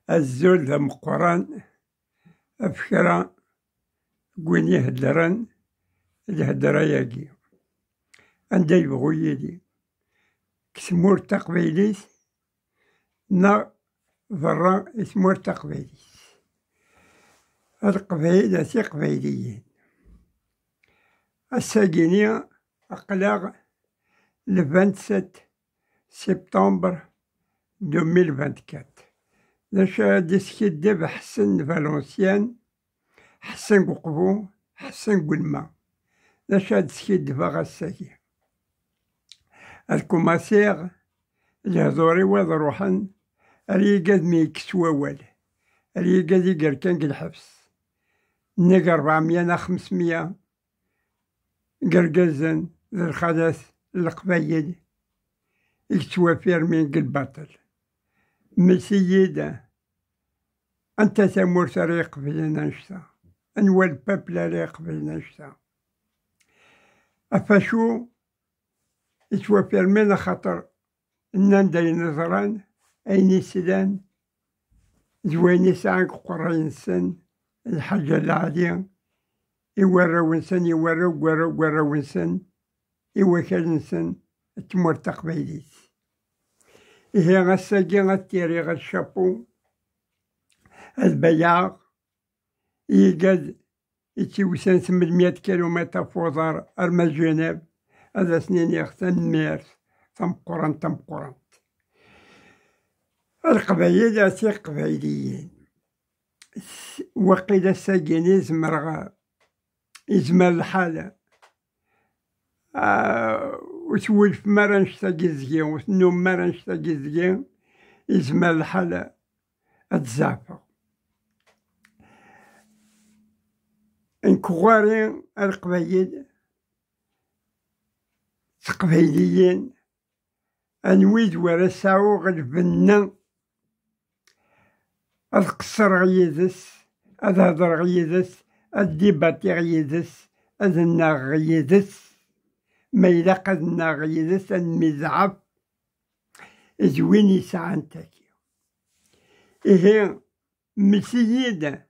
الزول ذا مقران أفكرا وين يهدرن الهدرا ياقي عندها يبغو يدي كسمور تقبيليت نا برا اسمور تقبيليت القبيلة سي قبيليين الساقينية أقلاغ ل 27 سبتمبر 2024 لاش ديسكيدي حسن فالونسيان حسن ققبو حسن قلما لاش ديسكيدي باغا الساقي الكوماسيغ الهضوري وضروحن اليقاد ميكس ووال اليقاد يقر كان الحبس نيق 400 500 قرقزن ذا الخدث القبايل يكتوافير من الباطل مسيدة أنت ثمور طريق بلنا نشتا أنوى البابلا ريق بلنا نشتا أفاشو يتوافير من خاطر الناندي نظران أين سلان زويني ساعك قرين سن الحاجة العالية يورو نسن يورو نسن يوكل نسن تمور تقبيليت هي غساقي غتيري غالشابو البياغ يقاد يتوسن 800 كيلومتر فوضار أرمى جنيف هذا سنين يختن ميرس تمقران القبايل سي قبايليين وقيل الساقيني زمرغا يزمر الحالة وتولف مرة نشتاقي زكين وتنوم مرة نشتاقي زكين يزمر الحالة اتزعفر انكواري القبايل تقبايليين انويد ورا ساعو غلبنا القصر غيدس الهضر غيدس الديباتي غيدس الناغ غيدس ما إلا قد ناغ غيدس المزعف زوين يسعى نتاكي إيه مسيدة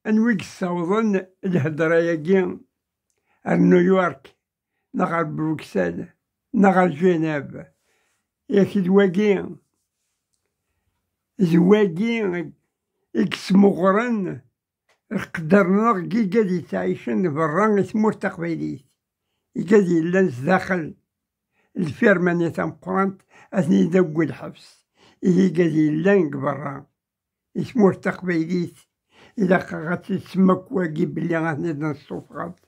أنويك الصوضن الهضرة ياكي نيويورك نغار بروكسل نغار جنيف ياكي دواكي زواكي إكسمغرن قدرنا كي قاد يتعيشن برا تمور تقبيليت قاد يلان داخل الفيرمانية مقرانت أثني دوق الحبس إيه قاد يلان برا تمور تقبيليت إلا غاتي تسمك واقي بلي غاتني نصوفغات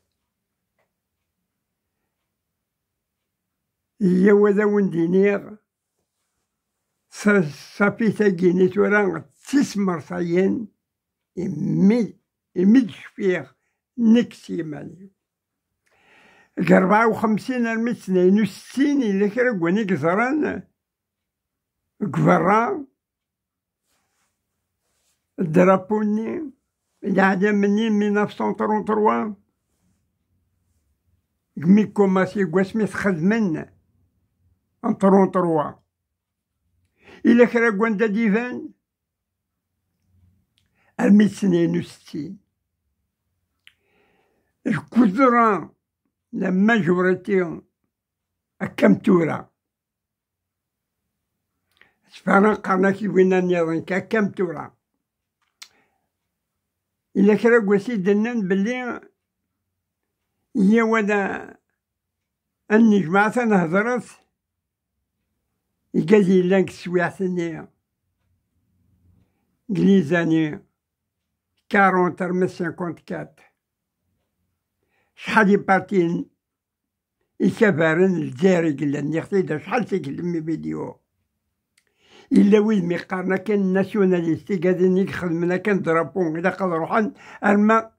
هي وذا وندينيغ صافي تاقيني تورا تسمر صاين يمد شفيغ نكسي مالي 54 62 إلا كرا كواني كزران كفرا الدرابوني العادة مني 1933 كمي كوماسي كواسمي تخدمن ان 33 إلا كرا كواندا ديفان 1962 الكثرة لما جورتي أكمتورا سفارا قرناكي وين نيضن كأكمتورا إلا كرا كواسي دنان بلي هي ودا أني جماعة نهضرت يقالي لانك سويعتني قليزاني 40 ترمي 54 شحال يبارتين يكبرن الجزائري قلنا نيختي شحال تيكلمي فيديو إلا وين ميقارنا كان ناسيوناليستي قاعدين يخدمنا كان درابون إلا قد روحان أرما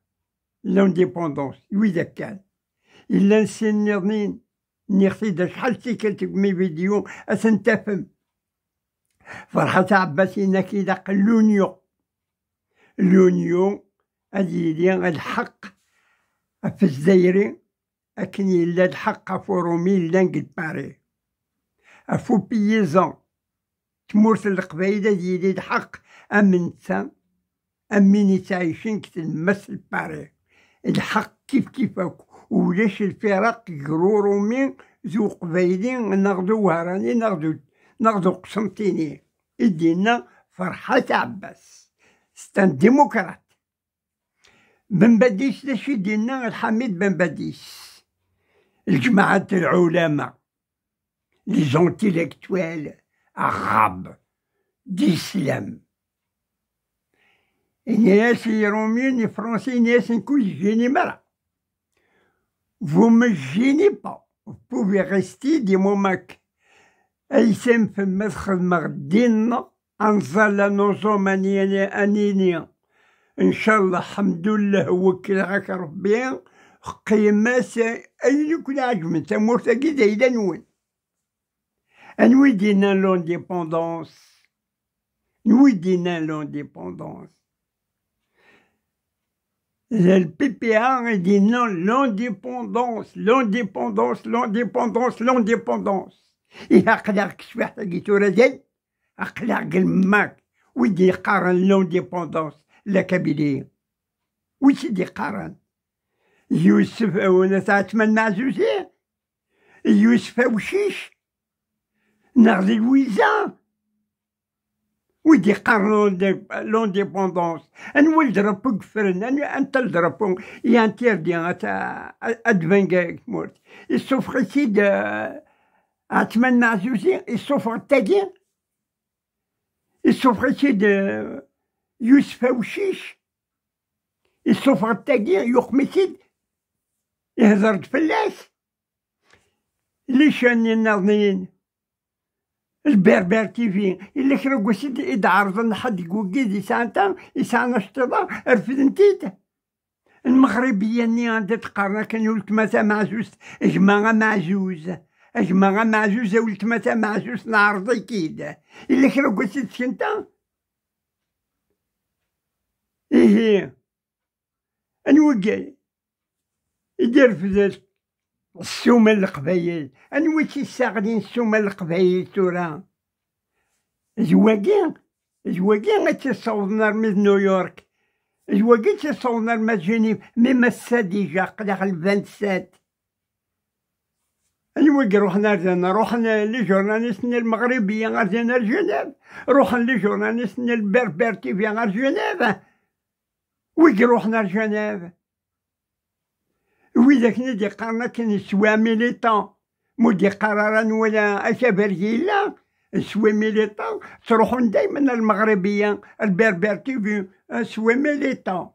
لونديبوندونس ويدا كان إلا نسينيضنين نيختي شحال تيكلمي فيديو أسنتفهم فرحة عباسينا كي داق لونيو أديلي الحق في الجزائري أكن يلا الحق فورومي لانك باري افو بيزون تمورت القبايلة ديالي الحق امنتا امين يتعايشين كتلمس باري الحق كيف كيفك ولاش الفرق يقرورو من ذو قبايلين ناخدو وهراني ناخدو قسمتيني يدينا فرحة عباس ستان ديمقراط بن بديس لاش يدينا الحميد بن بديس الجماعة العلماء لي زونتيليكتوال عرب d'islam. ناس روميين فرونسي ناس نكون جيني مرة. Vous me gênez pas. Vous pouvez rester des moments. أيسم في المدخل مغدينا أنزل نظام أنينيا إن شاء الله الحمد لله وكلك ربي قيمة أي كل عجم تمورت كده إلى نوين نوي دينا لونديبوندونس نوي دينا لونديبوندونس البي بي ا دينا لونديبوندونس لونديبوندونس لونديبوندونس لونديبوندونس أقلق شبح لقيتو رجل أقلق الماك ويدي يقارن لونديبوندونس لا كابيلية ويش يدي يقارن يوسف وانا تعتمن مع زوزي يوسف وشيش ناخذ الويزان ويدي يقارن لونديبوندونس نولد ربك فرن انت الضربون يانتير دي ادفنجاك مورت السوفر سيد عتمن مع زوزي السوفر التاجين السوفر سيد يوسف وشيش السوفر التاجين يخمسيد يهضر فلاس ليش راني ناضنين البربر تيفي إلا كرا قوسيد إذا عرضنا حد يقول كيدي سانتا يسانا اشتضا رفد نتيتا المغربية ني عندها تقارنا كان ولت متى معزوز جماعة معزوز جماعة معزوزة ولت متى معزوز نعرضي كيدا إلا كرا قوسيد سنتا إيه أنوكي يدير في ذلك السومة القبايل أنوي تيستغلين السومة القبايل تورا زواقين غتيصوضنا رمز نيويورك زواقين تيصوضنا رمز جنيف ميما الساديجا قلق الفانسات أنوي روحنا لي جورناليستنا المغربية غادينا لجنيف روحنا لي جورناليستنا البربر تيفي غير جنيف ويجي روحنا لجنيف وإذا كنا دي قارنا كان سوا ميليطون مو دي قرارا ولا أشابرجيلا سوا ميليطون تروحون دايما المغربية البربر تيفي سوا ميليطون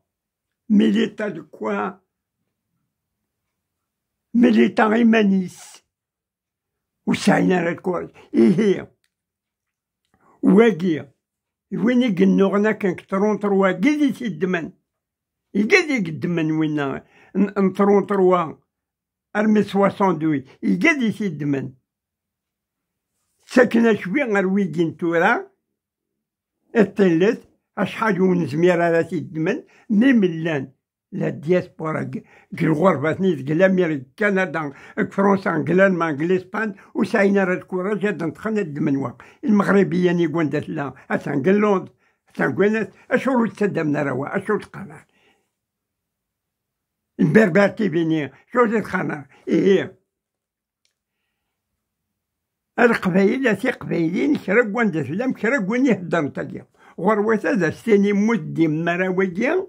دو كوا ميليطون إيمانيس وسعينا على الكورة إيه واقية وين يقنوغنا كان كترون تروا قدي تيدمن يقدي يقدمن وين نطرون تروا أرمي 62 يقدي يدمن ساكنة شوي غير ويدين تورا الثالث أشحال ونزمير على تيدمن ملان لا دياسبورا الغربة تنيت قلا أمريكا كندا فرنسا قلا المان قلا إسبان وساينا راه الكورة جاد ندخلنا الدمنوا المغربية يقول دات لا أثان قلوند أثان قلت أشهر تسدمنا روا أشهر تقنع البربر تيفيني شو تتخنر إيه القبايل تي قبايلين كرا وند سلام كرا وين يهدر نتايا غروات هذا ستاني مدي مراويين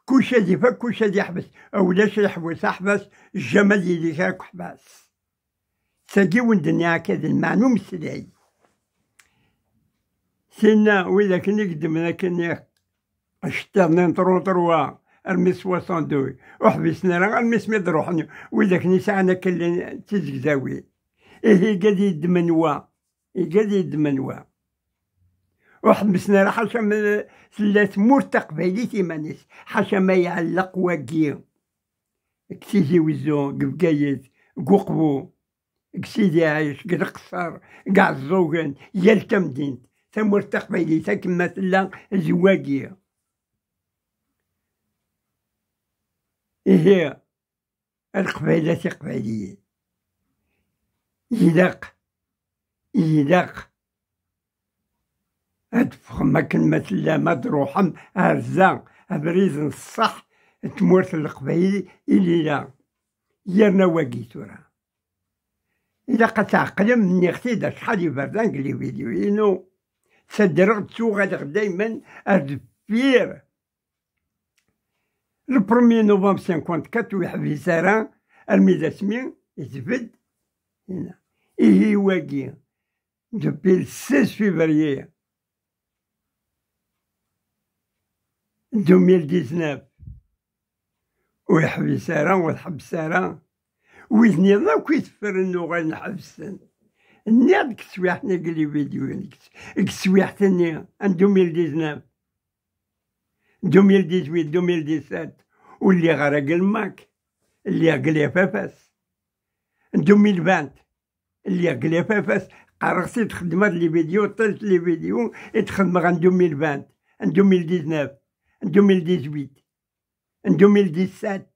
كلشي يفك كلشي يحبس أولاش يحبس أحبس الجمال يلي كاك حبس ساقي وندنيا هكذا المعلوم سلاي سينا وإذا كان يقدم لكن اشتغلنا نطروا أرمي 62 وحبسنا راه أرمي سميد روحنا وإذا كان يسعنا كل تزكزاوي إيه قادي يدمنوا وحبسنا راه حاشا من ثلاث مرتقبيلي تيمانيس حاشا ما يعلق واقي كسيدي وزو قبقايت قوقبو كسيدي عايش قد قصر قاع الزوغن يلتمدين ثم مرتقبيلي تكما تلا زواقي إيه القبيلة قبيلية يدق إيلاق أدفخم أكن مثلا ما تروحم هرزا أبريز الصح تمورت القبايل إلي لا يرنا واقي تورا إلا قد تعقلم مني اختي شحال يبردان قلي فيديو تسدرغ تسوغ دايما أدفير البروميي نوفمبر 54 ويحبي سارة الميدا سمين يتفد هنا إيه واقي دوبي 16 فيفريي 2019 ويحبي سارة والحب سارة ويثني الله كيتفر انو غنحبسن نيا ديك السوايحنا قلي فيديو السوايحتني 2019 2018 2017 واللي غرق الماك اللي قلي فافاس 2020 اللي قلي فافاس قرصت خدمت لي فيديو طلت لي فيديو تخدم عن 2020 2019 2018 2017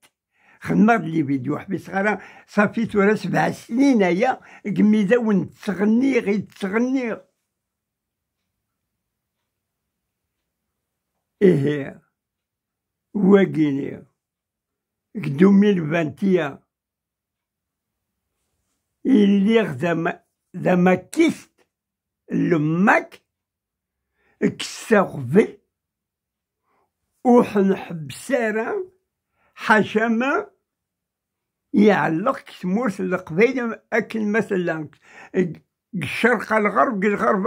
خدمت لي فيديو حبي صغيرة صافي تورا 7 سنين هيا قميدة ونتغني غير تغني إيه واقيني 2021 اللي ذا ما كيست لماك كساغفل وحنحب سارة حشمة يعلق تمورت القبيلة أكل مثلا الشرق الغرب الغرب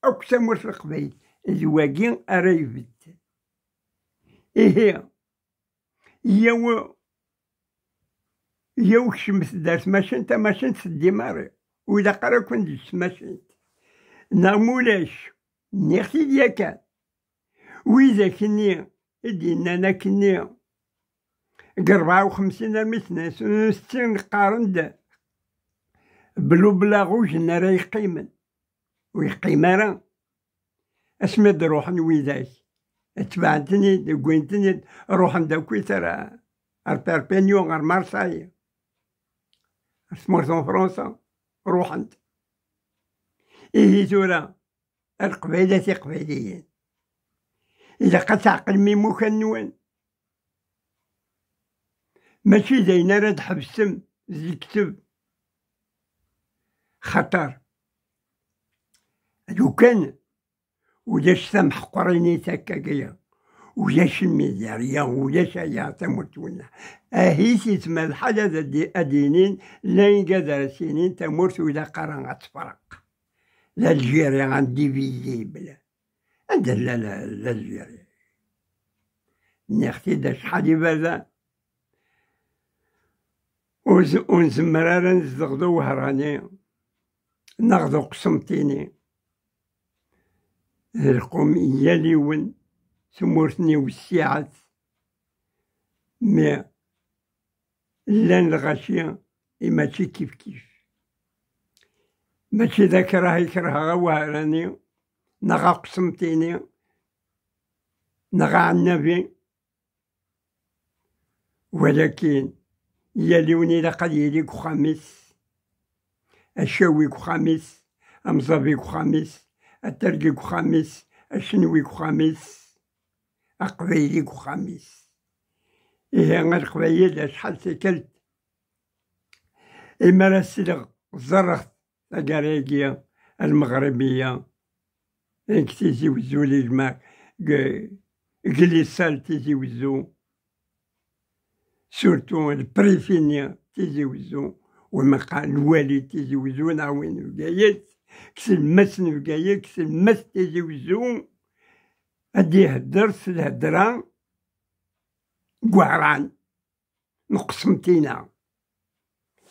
أكثر مورت القبيل الواقين أريفت إيه يو شمس دارت ماشنت ماشنت سدي ماري وإذا قرا كنت ماشنت نامولاش نيختي دياكان وإذا كني دينا أنا كني 54 مثنا 60 قارن دا بلو بلاغوج نرا يقيمن ويقيمارا اسمد روحن ويداك اتبعتني دقوينتني روحن دا كويتر البربينيون غير مارساي سمورتون فرنسا روحن إيه تورا القبيلة قبيليين إذا قد تعقل ميمو كنوان ماشي داينا راه تحبسم زي الكتب خطر لو كان ولاش سمح قرينيت هكاكيا ولاش الميزارية ولاش هيا تموتونا أهي تسمى الحالة أدينين لا ينقدر سنين تموت ولا قرن غتفرق لا الجيري عندي فيزيبل عند لا الجيري نختي دا شحال يبدا ونزمرارا نزغدو وهراني ناخدو قسمتيني القوم ياليون سمورتني والساعات مي لان الغاشية ماشي كيف كيف ماشي ذاك راه يكره وهراني نغا قسمتيني نغا النبي ولكن ياليوني لقد يليك خميس الشاويك خميس أمزابيك خميس الترقيك خميس الشنويك خميس أقبيليك خميس إيه غير قبيل شحال سكلت إما راسلغ زرخت القرايقية المغربية إنك تيزي وزو لي جماع قليسال تيزي وزو سورتو البريفينيا تيزي وزو ومقال الوالي تيزي وزو نعوين وقايت كس المس وقايت كس المس تيزي وزو أدي هدرس الهدران قعران مقسمتينا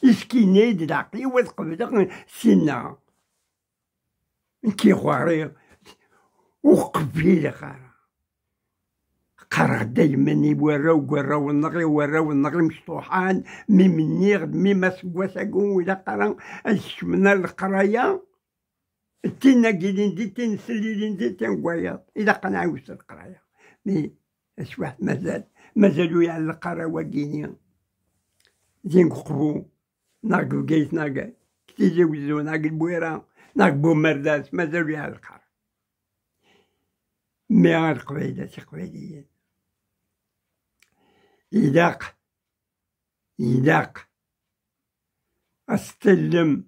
إسكيني د العقلي وتقبل سنا كي خواري وقبيلة قرا دايما يوراو النغي مشطوحان مي منيغ مي ما سوا ساقون ولا قرا الشمنا القرايا تينا قيلين دي تين سليلين دي تنقوايا إذا قنعوش القرايا مي اش واحد مازالو يعلق القرا واقينيا زين قبو ناقل قيت ناقل كتيجي وزو ناقل بويرا ناك بومرداس مازال فيها القرار. مي القبيلة قبيليين إذاق أستلم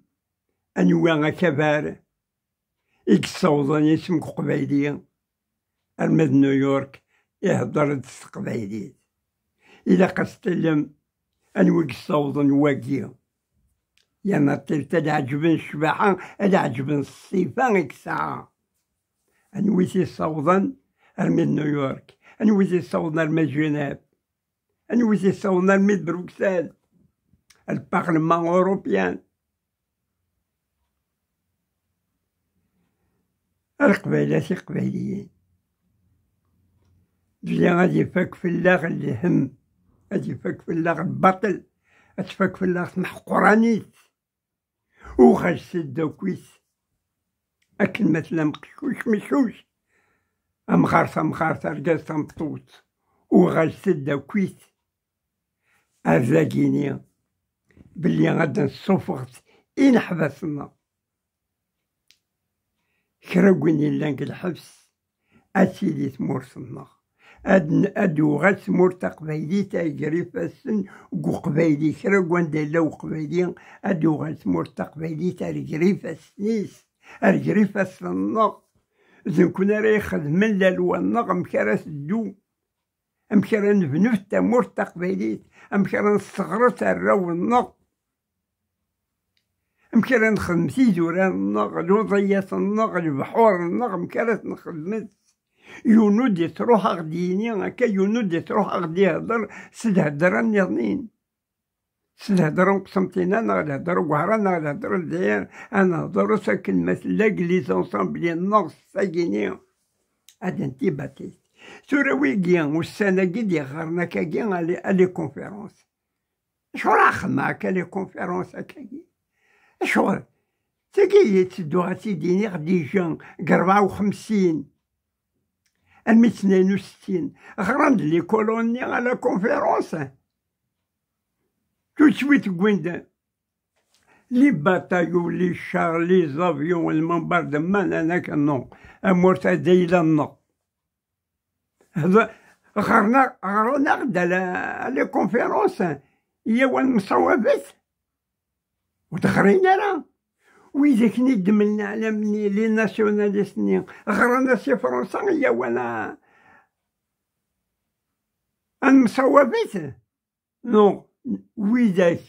أنواع كبار إكسوضن اسم قبيليين أرمد نيويورك يهضر القبيليين. إذا أستلم أنواع إكسوضن واقيا يعني تلت العجبن الشباحة العجبن الصيفان إكساعة أنويتي صوضن أرمد نيويورك أنويتي صوضن أرمد جنيف أنويتي صوضن أرمد بروكسل البرلمان أوروبيان. القبيلة قبيليين جي غادي يفك في اللاغ الهم، غادي يفك في اللاغ البطل، أتفك في اللاغ محقرانيت وغاش سدو كويس أكل مثلا مشوش أمغارث رقاص مطوط وغاش سدو كويس أرزاقيني بلي غادا نصوفغت إن حبسنا كراكوين لانك الحبس أسيدي تمورسنا أدو غاس مورتا قبايلي تايجري فاسن وقبايلي كراكوان دالا وقبايلي أدو غاس مورتا قبايلي تايجري فاسنيس أرجري فاسنا زين كنا راه يخدمن لالوانا أمكارا سدو أمكارا نبنو تا مورتا قبايلي أمكارا نصغرت الراونا أمكارا نخدم تيزوران الوضيات البحور أمكارا نخدمت يونودي تروح غديني هكا يونودي تروح غدي يهضر سد هدران يظنين سد هدران قسمتين أنا غادي هدر وهران أنا غادي هدر الديار أنا هدر ساكن مثلا كليز أونسامبلي النغص ساكيني هاد انتي باتيت سورا ويكيا والسنة كي غارنا كاكيا لي كونفيرونس شو راه خدمة هكا لي كونفيرونس هكاكي شغل تاكي تسدو غاتيديني غدي جا 54 62 غراند لي كولوني على كونفيرونس تو سويت كويند لي باتايو لي شار لي زافيون المبردمان انا كنو امورتا دايلا النو هذا غرنا غدا لي كونفيرونس هي وين مصوبات وتخرينا راه وإذا كني دملنا على مني لي ناسيوناليستني غرانا سي فرنسا هي وانا المصوبات نو وإذاك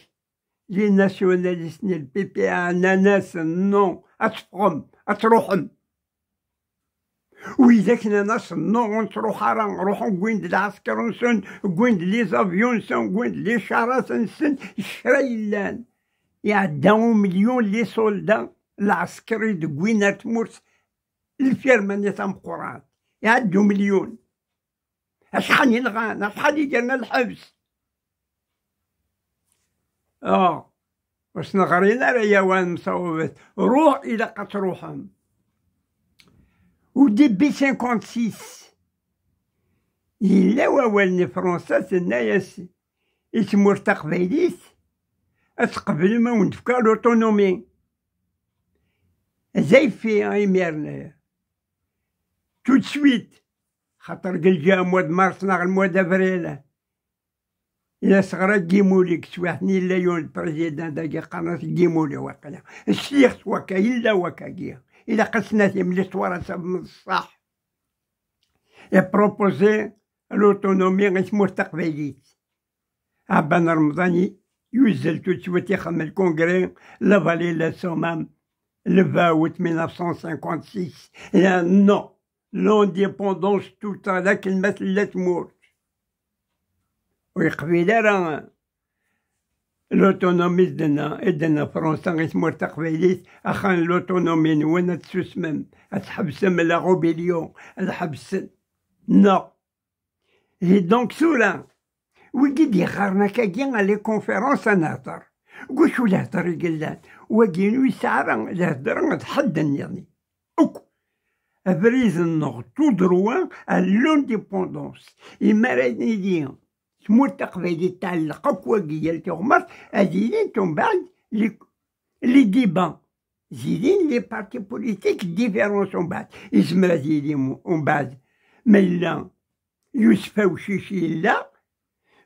لي ناسيوناليستني البي بي ناس نو أتفهم أتروحن وإذا كنا ناس نو نتروح نروحو كويند العسكر نسن كويند لي زافيون نسن كويند لي شارات نسن شرايلان يعداو مليون لي سولدا العسكري دكوينة تمورس الفيرمانية تاع مقران يعدو مليون شحال ينغانا شحال يديرنا الحبس واش نغرينا راه يا وان مصوبات روح إلا قتروحهم ودي بي 56 إلا ووالني فرنسا تنايا اسمو قبايليت قبل ما ونتفكا لوتونومي زي في ايميرنا تو تسويت خاطر قال جا مود مارس ناغ المواد افريل إلا صغرا كيموليك سواحني إلا يون البريزيدان داكي قناة كيمولي واقيلا الشيخ وكا إلا وكاكيا إلا قسنا من الإسطوار من الصح يبروبوزي لوتونومي اسمو تقبيليت عبان رمضاني يوزل تو تسويت يخدم الكونغري لا فالي لا سومام le 20 août 1956 يا نو لونديبوندونس توتا ذاك المثل لا تموت ويقبيله راه لوتونومي دنا فرنسا غيتمور تقبيليت اخان لوتونومي نوانا تسمم تحبسم لا غوبيليون الحبس نو هي دونك سولا وكي يخارنا كاكي على كونفيرونس نهضر قول ولا هضر القلان وكينو يسعر الهضر تحدن يعني اوك افريز النغ تو دروا لونديبوندونس إما راني ديهم تمور تقبيلي تعلق وكيا التغمر هادي نتوما بعد لي ديبان زيدين لي بارتي بوليتيك ديفيرونس ومن بعد يزمر زيدي ومن بعد ما إلا يوسف وشيشي لا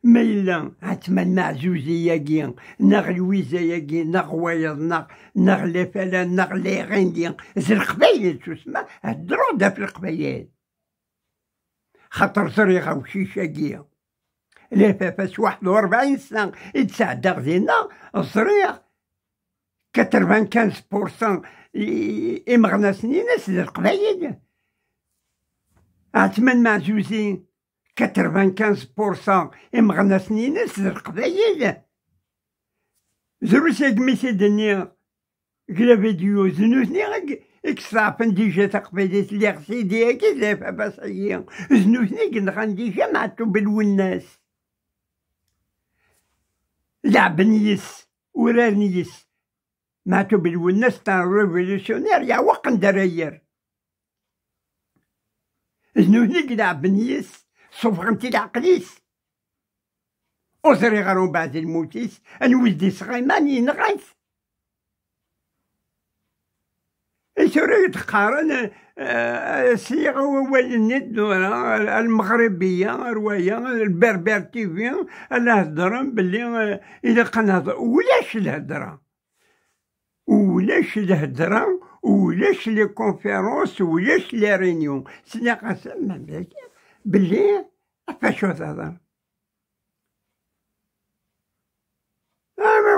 ما إلا عتمان معزوزي ياكي ناغ لويزا ياكي ناغ وايض ناغ لفلا ناغ لي غندي زي القبايل تسمى هدرو دا في القبايل خاطر صريغا وشيشاكي لافافاس 41 سنة يتساعد غزينا صريغ 95% إمغنا سنين زي القبايل عتمان معزوزين 95% إمغنا سنين زي القبايل زروس ميسي دنيا كلا فيديو زنوثني إكسافن ديجا تقبيليت لي غسيدي هاكي زي فاباس عيا زنوثني كنغان ديجا معتو بالوناس لعب نيس ورار نيس معتو بالوناس تاع ريفولوسيونير يا وقن دراير زنوثني كلعب نيس صوفغنتي العقليس أسري غير بعد الموتيس الولدي صغيمان ينغيث سوري تقارن الصيغة والند المغربية رواية البربر تيفي الهضرة بلي إذا قنهضر ولاش الهضرة ولاش الهضرة ولاش لي كونفيرونس ولاش لي رينيون سنا قسم بلي فاشو تهضر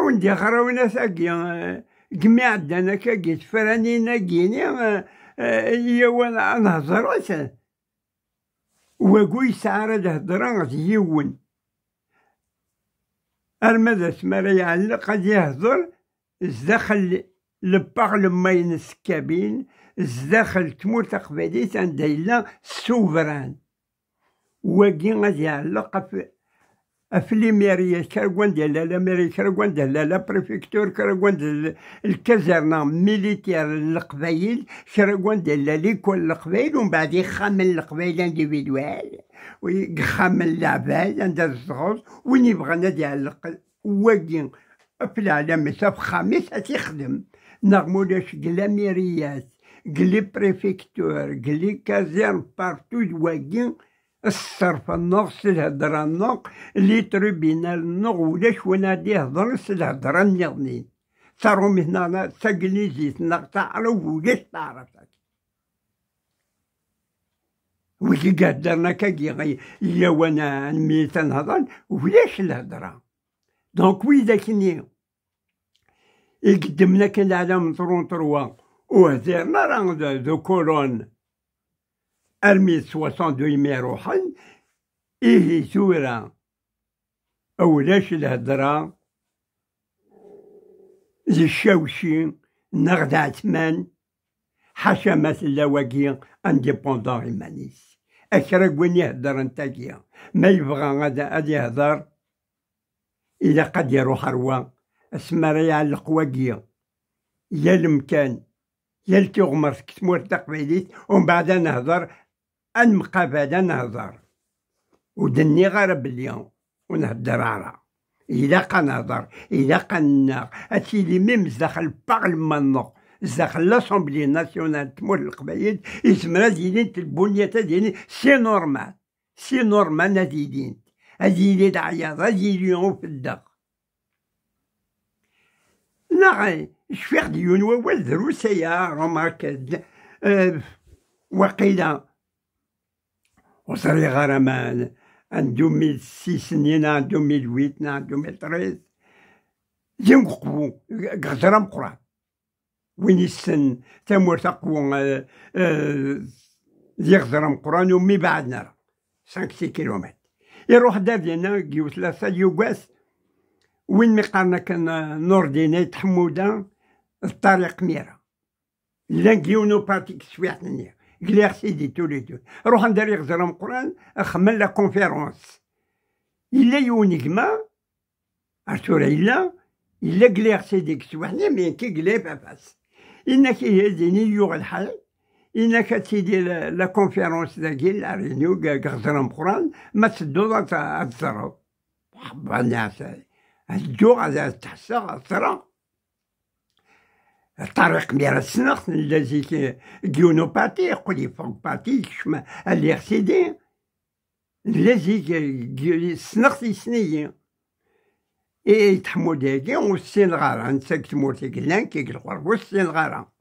وندي خراونا ثاقي كمي عدنا كاكي تفرانينا كيني هي وانا نهضر وكوي سعر الهضرة يون المدى سمارا يعلق غادي يهضر زداخل البارلمان السكابين زداخل تمور تقباليت عند إلا السوفران وكي غادي يعلق في ليميريا كراكوان ديال الاميري كراكوان ديال لا بريفكتور كراكوان ديال الكازرنا ميليتير القبايل كراكوان ديال ليكول القبايل ومن بعد يخمن القبايل انديفيدوال ويخمن العباد عند الصغار وين يبغى ديال واكين في العالم في خامس تيخدم نغمولاش كلاميريات كلي بريفكتور كلي كازرن بارتو واكين الصرف النغ الهضرة النغ لي تريبينال النغ ولاش ونادي يهضر الهضرة النغنين صاروا من هنا تاكليزيت نغ تعرف ولاش تعرف وكي قدرنا كاكي يا وانا ميت نهضر ولاش الهضرة دونك وإذا كني يقدمنا كان العالم طرون وهدرنا راه ذو كولون 1062 ما يروحن إيه ثورة أولاش الهضرة زي الشاوشي نغد عثمان حشمت اللواكي انديبوندون إيمانيس أشرق وين يهدر انتاكيا ما يبغى غادي يهدر إذا قد يروح روا اسمر يعلق واكيا يا المكان يا التغمر كتمور تقبيليت ومن بعد نهضر المقابلة نهضر ودني غير باليوم ونهدر عرا إلا قنهضر إلا قناغ هاتشي لي ميم داخل البارلمان داخل لاسومبلي ناسيونال تمور القبايل يسمى زيدين البنية ديالي سي نورمال هاديدين هادي العياط هادي اليوم في الدق لا شفيق ديون ووال دروسيا رومارك وقيلا وصري غرمان ان 2006 نينا 2008 نا 2013 جيم قبو غزرام قرا وين السن تمور تقوى زيغزرام قران ومي بعدنا 5 كيلومتر يروح دار ديالنا كيو 3 يوغاس وين مقارنة كان نور دينيت حمودة الطريق ميرا لانكيونو بارتيك سويحتني قليغ سيدي تولي روح ندير يغزرم قران اخمن لا كونفيرونس إلا يونيكما ارتورا إلا قليغ سيدي سويحتني مين كي قليب باباس إنك يهزيني يوغ الحال إنك تسيدي لا كونفيرونس داكي لا رينيو غزرم قران ما تسدو تزرو حبا الناس الجوع هذا تحسها ثرى الطريق ميرا السنخ الذي جيونوباتي يقول فوق باتي كشما اليرسيدي الذي السنخ سنية إيه تحموداكي والسين غارة نساك تمورتي كلان كي الخرب والسين غارة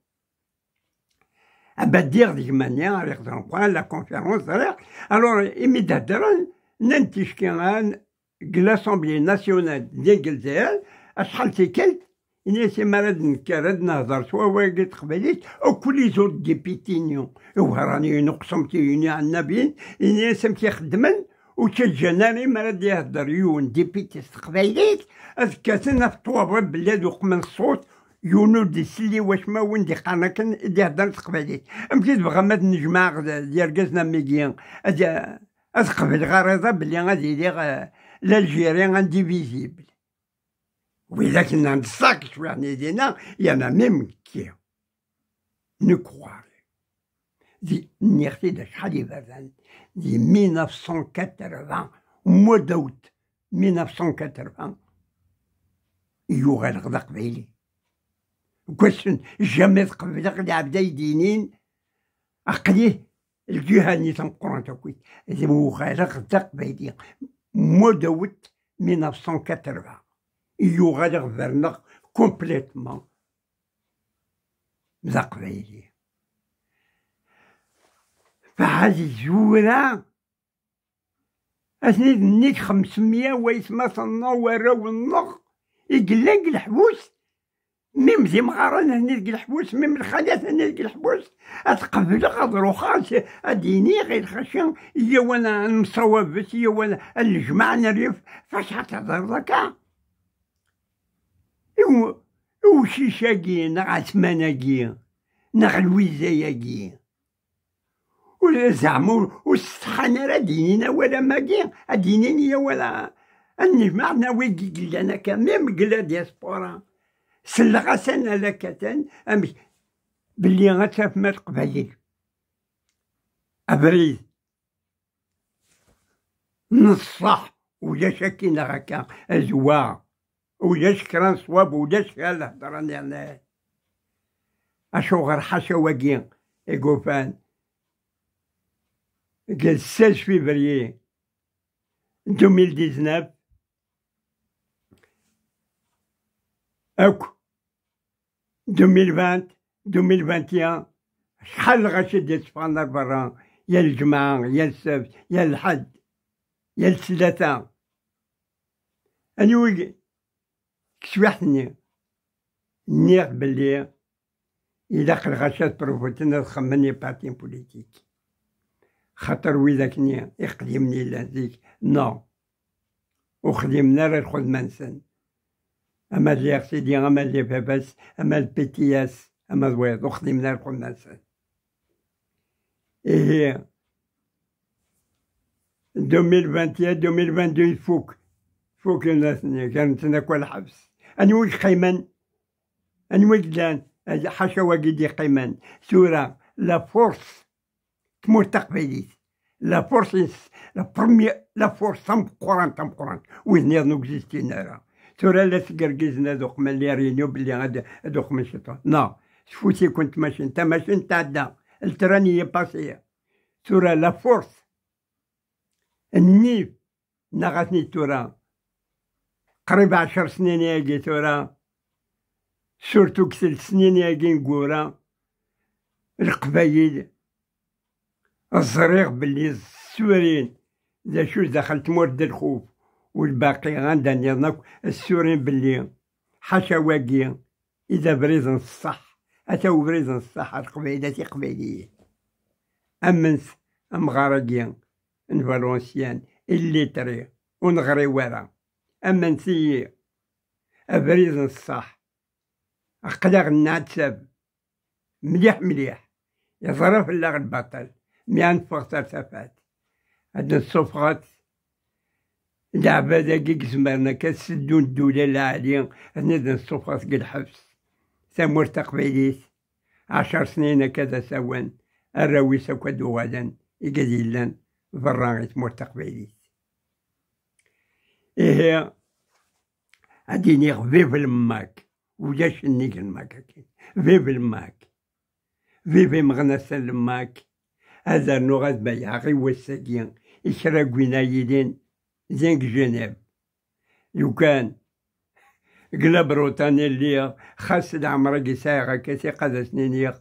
أبا دير ديك مانيا ريق دونكوان لا كونفيرونس ريق ألور إمي دهدرن ننتيش كيغان لاسومبلي ناسيونال ديال الجزائر أشحال تيكلت إني سي مراد نكرد نهضر سوا واقد قبليت أو كل زور ديبيتينيو وهراني نقسمتي عندنا بين إني سمتي خدمن وتجناني مراد يهضر يون ديبيتيست قبيليت أذكرتنا في الطوابق بلاد وقمن الصوت يونو دي سلي واش ما وين دي قانا كان دي هضر تقبيليت أمشيت بغا ما نجمع ديال كازنا ميكيان أذقبل غريضة بلي غادي يدير l'Algérien indivisible. Oui, là, qu'il y a un sac, il y en a même qui ne croient. Dit, Nierti de Chaliverdan, dit 1980, au mois d'août 1980, il y aurait le Rdakbili. Question, jamais de l'Abdaï Dinin, Akli, le Duhani, son courant au Kuit, et il y aurait le Rdakbili. Mois d'août 1980, il y aura le gouvernement complètement مزقبيلي. فهذه الزورة أثني نيك 500 ويسمى صنع وراو النغ يقلق الحبوس ميم زي مغارنا هنيك الحبوس ميم الخالات هنيك الحبوس أتقبل غادرو خالص أديني غير خشن يا وانا المصوبس يا وانا الجماعة نريف فاش هتهضر ذاكا وشي شاقي نغ عثماناكي نغ الوزاياكي وزعما وستخانا راه دينينا ولا ماكي أدينيني ولا النجمع ناوي قلنا كميم قلا دياسبورا سلغسنا لكتن أمش باللي غتشاف مال قبايل أبريد نصح ولا شاكينا هكا أزوا ولا شكران صواب ولا شكال هضران يعني أشو غير حاشا واقين إيكوفان قال 16 فيفريي 2019 أكو 2020 2021 شحال غاشي ديال سبحان برا يا الجمعة يا السبت يا الحد يا الثلاثاء أنا وي كسوحتني نيغ بلي إلا غاشات بروفوتنا تخمني بارتي بوليتيك خاطر ويداكني يخدمني لهذيك نو وخدمنا راه الخدمة منسن أما اللي سيدي أما اللي باباس أما البي تي اس أما الويض وخدمنا الخدمة منسن إيه 2021 2022 يفوك الناس كانت هناك الحبس أنا ويش قيمان أنا ويش لان حاشا واقيدي قيمان سورة لا فورس تموت تقبيليت لا فورس لا فورس تم قران وين نوكزيستينا راه سورة لا تقرقزنا دوق من اللي رينيو بلي غادا دوق من الشيطان نا شفوتي كنت ماشي انت ماشي نتعدى الترانية باسية سورة لا فورس النيف نغتني تورا قريب 10 سنين ياقي تورا سورتو كسل سنين ياقي نقورا القبايل الزريق باللي السوريين دا شو دخلت مورد الخوف والباقي غنداني ناك السوريين باللي حاشا واقي إذا بريز الصح أتاو بريز الصح القبيلات قبيلية أمنس أمغارقيا نفالونسيان اللي تري ونغري ورا أمنسي أبريز الصح أقدر ناتسب مليح يظرف الله البطل ميان فغتر سفات هاد الصفغات العبادة كيك زمرنا كتسدو الدولة العالية هاد الصفغات قد حبس ثمور تقبيليت 10 سنين كذا سوان الراويسة كدو غدا يقديلان فراغيت مور تقبيليت إيه هاديني غفيف الماك وجاش النيك الماك فيف الماك فيفي مغنسة الماك هذا نغاد بيع غي وساقين إشراقونا يدين زينك جنيف لو كان قلب روتاني اللي خاص العمر قساغا كسي قاد سنين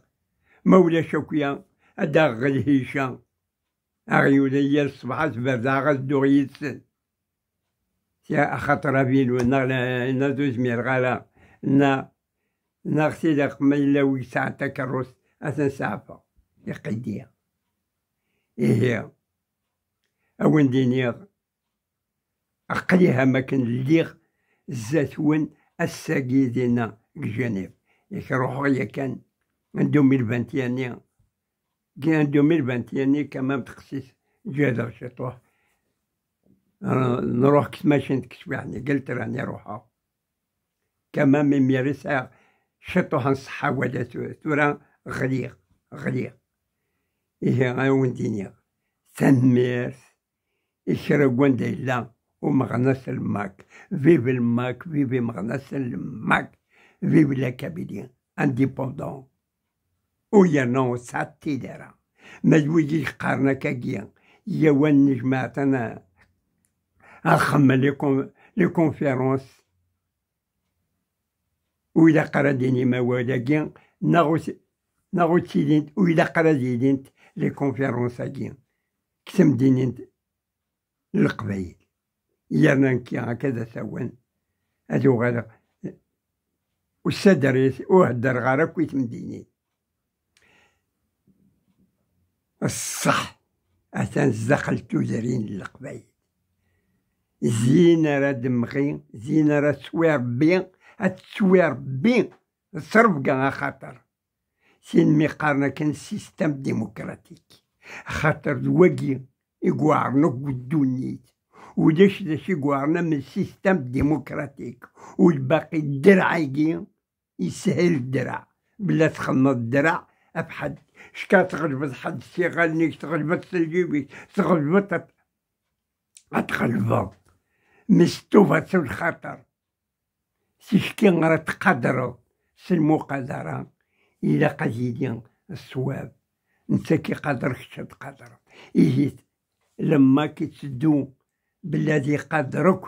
مولا شوكيا أداغ الهيشان أغيولي الصبح برد غاد دوغيتسن يا خاطر بيلو ندوز مير غالا نغسي داق ميلا ويساع تكرس أثن سافا يقيديا إيه أون دينيغ أقليها مكان الليغ زاتون الساقي دينا جنيف يروحو يا كان 2021 كان 2021 كمان تخصيص جادر شطوه نروح كتماشي نتكشف يعني قلت راني روحها كمان من ميرسها شطوها نصحى ولا تورا غليغ إيه غاون دينيغ تنميرث إشراقوان ديلا ومغناس الماك فيف الماك فيفي مغناس الماك فيف لا كابيلين انديبوندون ويا نو ساتي دارا ما يوجي قارنا كاكيا يا وان جماعتنا أخم لي كونفيرونس وإلا قرا ديني ما ولاكين ناغو تيدينت وإلا قرا دينت لي كونفيرونس اكين كتم دينينت القبايل يانا نكي هكذا سوان هادو غادا والسدر وهدر غارا كويت مدينين الصح أثان زقل توزرين للقبايل زينة راه دمغي زينة راه تسوير بين هتسوير بين الصرف كاع خاطر سين ميقارنا كان سيستم ديمقراطيك خاطر دواكي يقوارنا قدونيت وداش يقوارنا من سيستم ديمقراطيك والباقي الدرع يسهل الدرع بلا تخلط الدرع بحد شكا تغلبت حد سيغالنيك تغلبت سلجيبيك تغلبت تغلبت مستوفة الخطر سيشكي غرا تقدرو المقادرة إلا قزيدين الصواب نتا كي قادرك تقدر إيه لما كي تسدو بالذي قدرك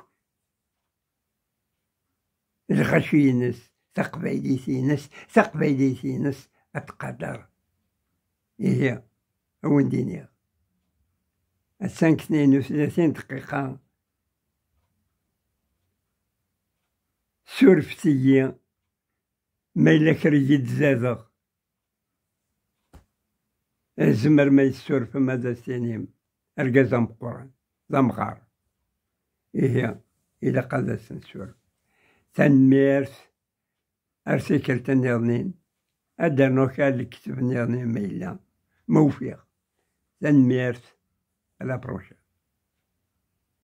الغشينس تقبايليتينس أتقدر إيه وين دينيا 32 دقيقة سورفتي ما إلا كريد زادغ الزمر ما يسورف ماذا سينيم أرقى مقورن زمغار إيه إلا قادة سنسورف تنميرث أرسيكل تنيرنين أدرنوكا اللي كتب نيرنين ما إلا موفيغ تنميرث على بروشا.